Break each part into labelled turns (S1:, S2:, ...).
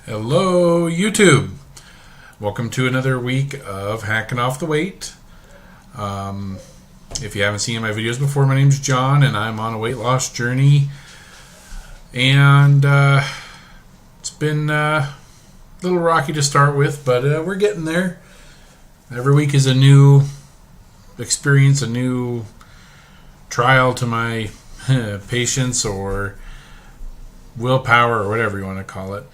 S1: Hello, YouTube. Welcome to another week of Hacking Off the Weight. If you haven't seen my videos before, my name's John, and I'm on a weight loss journey. And it's been a little rocky to start with, but we're getting there. Every week is a new experience, a new trial to my patience or willpower or whatever you want to call it.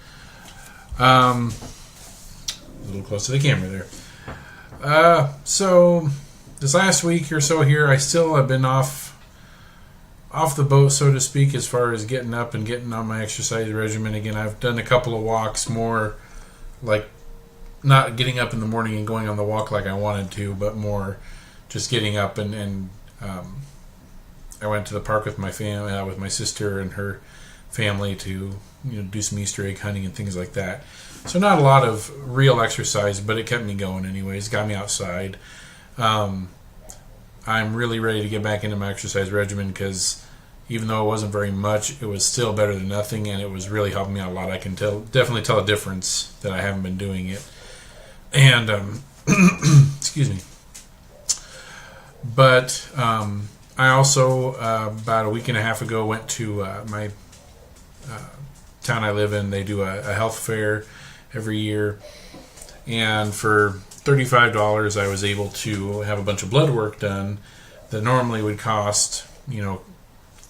S1: A little close to the camera there. So this last week or so here, I still have been off the boat, so to speak, as far as getting up and getting on my exercise regimen again. I've done a couple of walks, more like not getting up in the morning and going on the walk like I wanted to, but more just getting up and I went to the park with my family, with my sister and her family to do some Easter egg hunting and things like that. So not a lot of real exercise, but it kept me going anyways, got me outside. I'm really ready to get back into my exercise regimen because even though it wasn't very much, it was still better than nothing, and it was really helping me out a lot. I can definitely tell a difference that I haven't been doing it. And excuse me. But I also about a week and a half ago went to my town I live in. They do a health fair every year, and for $35 I was able to have a bunch of blood work done that normally would cost $300,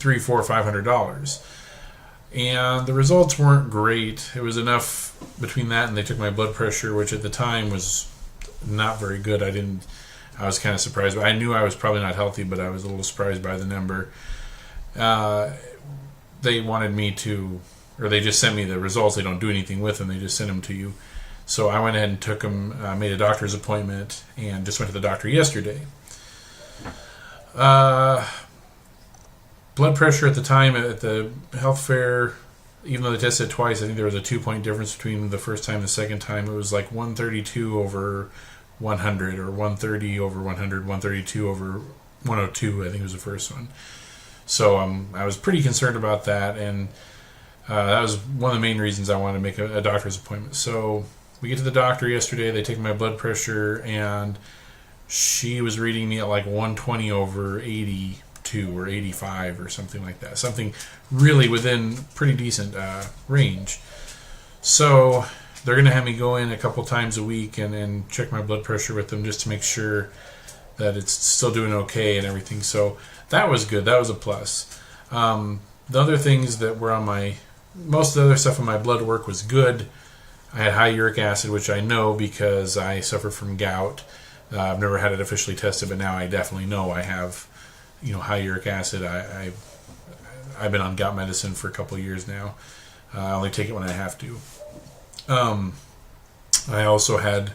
S1: $400, $500, and the results weren't great. It was enough between that and they took my blood pressure, which at the time was not very good. I was kind of surprised, but I knew I was probably not healthy, but I was a little surprised by the number. They wanted me to, or they just sent me the results. They don't do anything with them. They just send them to you. So I went ahead and took them, made a doctor's appointment, and just went to the doctor yesterday. Blood pressure at the time at the health fair, even though they tested twice, I think there was a 2-point difference between the first time and the second time. It was like 132 over 100, or 130 over 100, 132 over 102, I think was the first one. So I was pretty concerned about that, and that was one of the main reasons I wanted to make a doctor's appointment. So we get to the doctor yesterday, they take my blood pressure, and she was reading me at like 120 over 82 or 85 or something like that. Something really within pretty decent range. So they're going to have me go in a couple times a week and check my blood pressure with them just to make sure that it's still doing okay and everything. So that was good. That was a plus. The other things that were on most of the other stuff on my blood work was good. I had high uric acid, which I know because I suffer from gout. I've never had it officially tested, but now I definitely know I have, high uric acid. I've been on gout medicine for a couple of years now. I only take it when I have to. I also had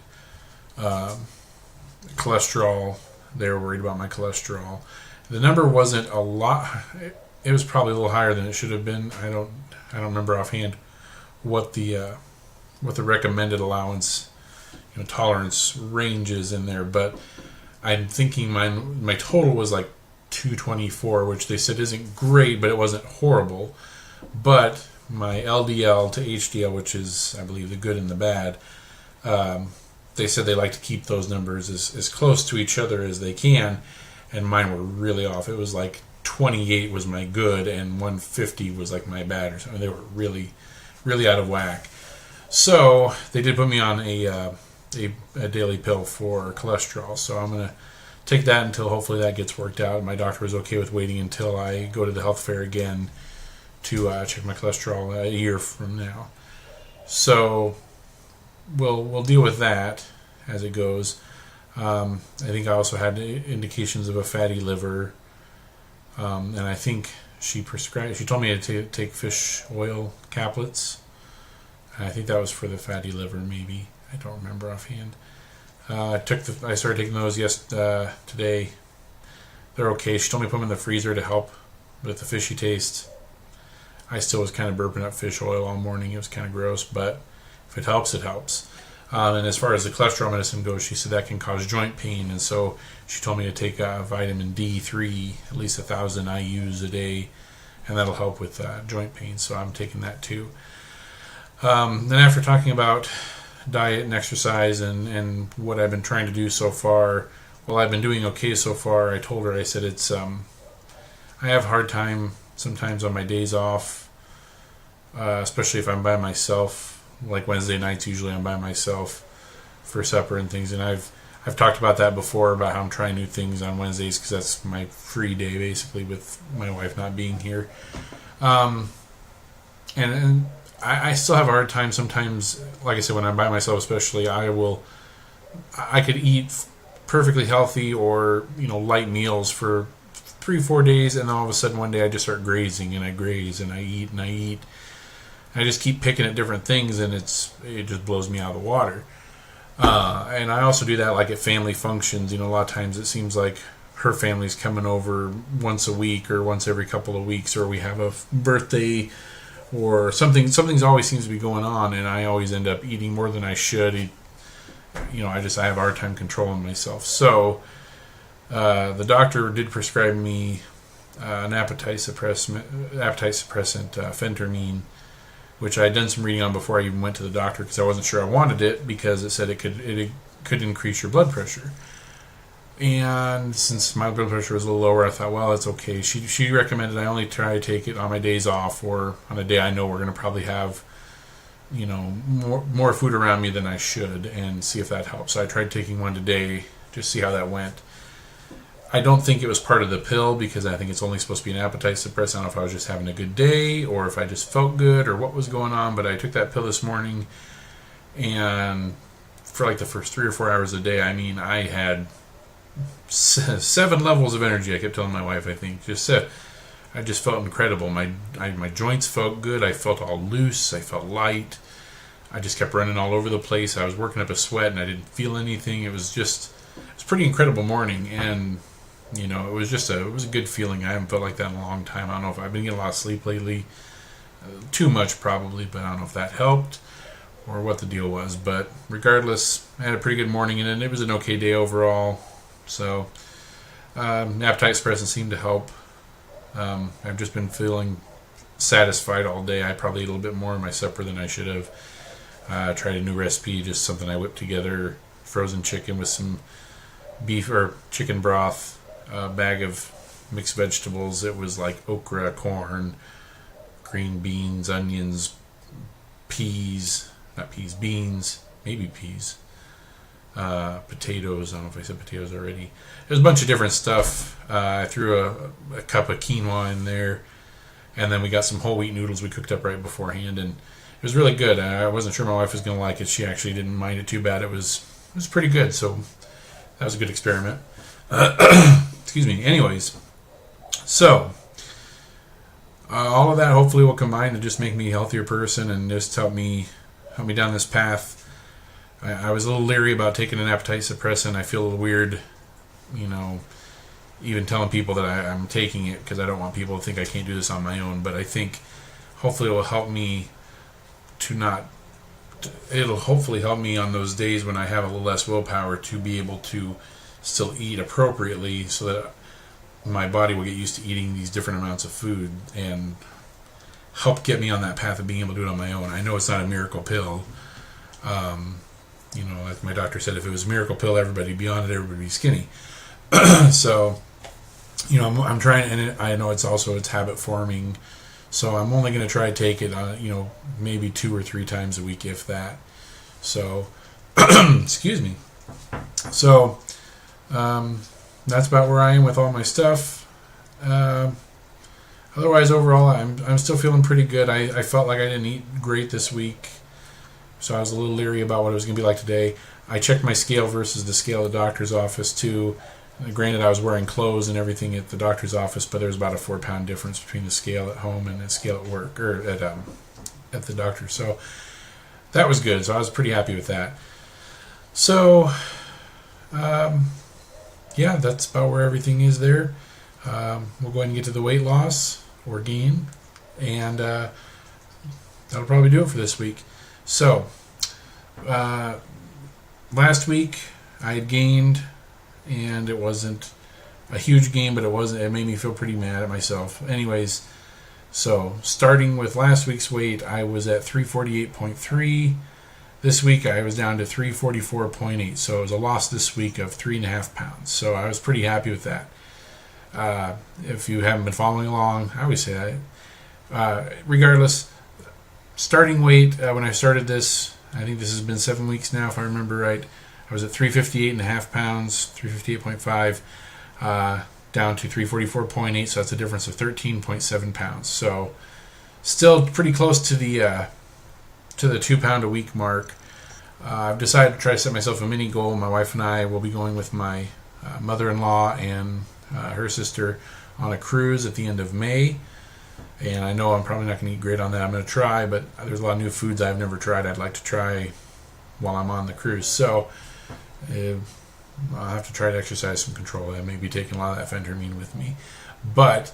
S1: cholesterol. They were worried about my cholesterol. The number wasn't a lot. It was probably a little higher than it should have been. I don't remember offhand what the recommended allowance, tolerance range is in there. But I'm thinking my total was like 224, which they said isn't great, but it wasn't horrible. But my LDL to HDL, which is, I believe, the good and the bad, they said they like to keep those numbers as close to each other as they can, and mine were really off. It was like 28 was my good, and 150 was like my bad or something. They were really, really out of whack. So they did put me on a daily pill for cholesterol. So I'm going to take that until hopefully that gets worked out. My doctor was okay with waiting until I go to the health fair again to check my cholesterol a year from now. So we'll deal with that as it goes. I think I also had indications of a fatty liver, and I think she told me to take fish oil caplets. I think that was for the fatty liver, maybe. I don't remember offhand. I started taking those today. They're okay. She told me to put them in the freezer to help with the fishy taste. I still was kind of burping up fish oil all morning. It was kind of gross, but if it helps, it helps. And as far as the cholesterol medicine goes, she said that can cause joint pain, and so she told me to take vitamin D3, at least 1,000 IUs a day, and that'll help with joint pain. So I'm taking that too. Then after talking about diet and exercise and what I've been trying to do so far, well, I've been doing okay so far. I told her, I said it's I have a hard time sometimes on my days off, especially if I'm by myself. Like Wednesday nights, usually I'm by myself for supper and things. And I've talked about that before, about how I'm trying new things on Wednesdays because that's my free day, basically, with my wife not being here. And I still have a hard time sometimes. Like I said, when I'm by myself, especially, I could eat perfectly healthy or light meals for 3-4 days, and then all of a sudden one day I just start grazing, and I graze and I eat and I eat. I just keep picking at different things, and it just blows me out of the water. And I also do that like at family functions. A lot of times it seems like her family's coming over once a week or once every couple of weeks, or we have a birthday or something. Something's always seems to be going on, and I always end up eating more than I should. I have a hard time controlling myself. So the doctor did prescribe me an appetite suppressant, phentermine, which I had done some reading on before I even went to the doctor because I wasn't sure I wanted it, because it said it could increase your blood pressure. And since my blood pressure was a little lower, I thought, well, it's okay. She recommended I only try to take it on my days off, or on a day I know we're going to probably have more food around me than I should, and see if that helps. So I tried taking one today, just see how that went. I don't think it was part of the pill, because I think it's only supposed to be an appetite suppressant. I don't know if I was just having a good day or if I just felt good or what was going on, but I took that pill this morning, and for like the first 3 or 4 hours a day, I had 7 levels of energy. I kept telling my wife, I think. I just felt incredible. My joints felt good. I felt all loose. I felt light. I just kept running all over the place. I was working up a sweat, and I didn't feel anything. It was a pretty incredible morning, and it was a good feeling. I haven't felt like that in a long time. I don't know if I've been getting a lot of sleep lately. Too much probably, but I don't know if that helped or what the deal was. But regardless, I had a pretty good morning, and it was an okay day overall. So appetite suppressant seemed to help. I've just been feeling satisfied all day. I probably ate a little bit more in my supper than I should have. Tried a new recipe, just something I whipped together, frozen chicken with some beef or chicken broth, a bag of mixed vegetables. It was like okra, corn, green beans, onions, beans, maybe peas, potatoes. I don't know if I said potatoes already. There's a bunch of different stuff. I threw a cup of quinoa in there, and then we got some whole wheat noodles we cooked up right beforehand, and it was really good. I wasn't sure my wife was going to like it. She actually didn't mind it too bad. It was pretty good, so that was a good experiment. Excuse me. Anyways, so all of that hopefully will combine to just make me a healthier person and just help me down this path. I was a little leery about taking an appetite suppressant. I feel a little weird, even telling people that I'm taking it, because I don't want people to think I can't do this on my own. But I think hopefully it will help me it'll hopefully help me on those days when I have a little less willpower to be able to still eat appropriately, so that my body will get used to eating these different amounts of food and help get me on that path of being able to do it on my own. I know it's not a miracle pill. Like my doctor said, if it was a miracle pill, everybody beyond it, everybody would be skinny. So, I'm trying, and I know it's habit forming. So I'm only going to try to take it, maybe 2 or 3 times a week, if that. So, excuse me. So, that's about where I am with all my stuff. Otherwise, overall, I'm still feeling pretty good. I felt like I didn't eat great this week, so I was a little leery about what it was going to be like today. I checked my scale versus the scale at the doctor's office, too. Granted, I was wearing clothes and everything at the doctor's office, but there was about a 4-pound difference between the scale at home and the scale at work, or at the doctor. So that was good. So I was pretty happy with that. So, that's about where everything is there. We'll go ahead and get to the weight loss or gain, and that'll probably do it for this week. So, last week I had gained, and it wasn't a huge gain, but it made me feel pretty mad at myself. Anyways, So starting with last week's weight, I was at 348.3. This week I was down to 344.8. So it was a loss this week of 3.5 pounds. So I was pretty happy with that. If you haven't been following along, I always say that. Regardless, starting weight, when I started this, I think this has been 7 weeks now, if I remember right. I was at 358.5 pounds, 358.5, down to 344.8, so that's a difference of 13.7 pounds. So still pretty close to the 2 pound a week mark. I've decided to try to set myself a mini goal. My wife and I will be going with my mother-in-law and her sister on a cruise at the end of May. And I know I'm probably not going to eat great on that. I'm going to try, but there's a lot of new foods I've never tried I'd like to try while I'm on the cruise. So I'll have to try to exercise some control. I may be taking a lot of that phentermine with me. But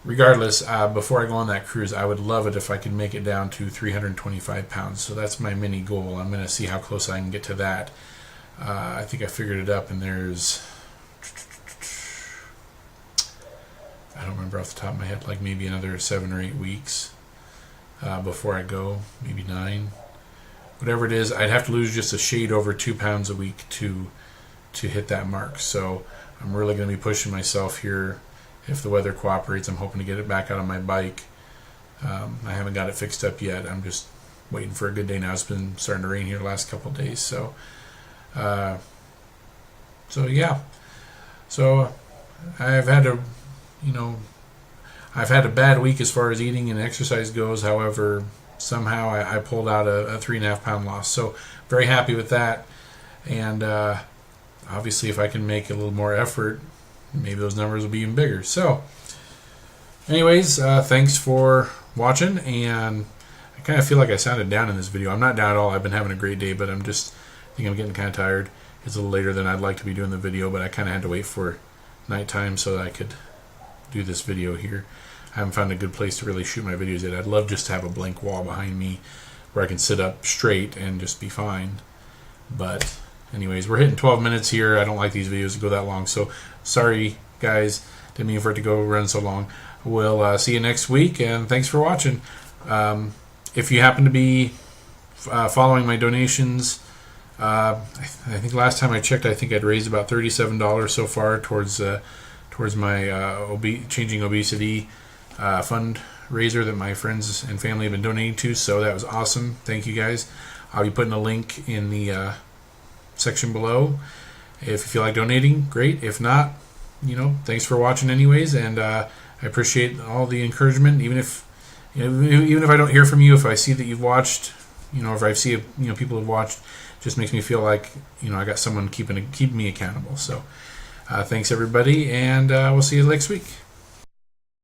S1: regardless, before I go on that cruise, I would love it if I could make it down to 325 pounds. So that's my mini goal. I'm going to see how close I can get to that. I think I figured it up, and there's... I don't remember off the top of my head, like maybe another 7 or 8 weeks before I go, maybe 9. Whatever it is, I'd have to lose just a shade over 2 pounds a week to hit that mark. So I'm really going to be pushing myself here. If the weather cooperates, I'm hoping to get it back out on my bike. I haven't got it fixed up yet. I'm just waiting for a good day now. It's been starting to rain here the last couple of days. So yeah. So I've had a bad week as far as eating and exercise goes. However, somehow I pulled out a 3.5 pound loss. So very happy with that. And obviously, if I can make a little more effort, maybe those numbers will be even bigger. So anyways, thanks for watching. And I kind of feel like I sounded down in this video. I'm not down at all. I've been having a great day, but I think I'm getting kind of tired. It's a little later than I'd like to be doing the video, but I kind of had to wait for nighttime so that I could do this video here. I haven't found a good place to really shoot my videos yet. I'd love just to have a blank wall behind me where I can sit up straight and just be fine. But anyways, we're hitting 12 minutes here. I don't like these videos to go that long, so sorry guys, didn't mean for it to go run so long. We'll see you next week, and thanks for watching. If you happen to be following my donations, I think last time I checked, I think I'd raised about $37 so far towards my Changing Obesity fundraiser that my friends and family have been donating to. So that was awesome. Thank you guys. I'll be putting a link in the section below. If you feel like donating, great. If not, thanks for watching anyways. And I appreciate all the encouragement. Even if I don't hear from you, if I see that you've watched, if I see people have watched, just makes me feel like I got someone keeping me accountable. So thanks everybody, and we'll see you next week.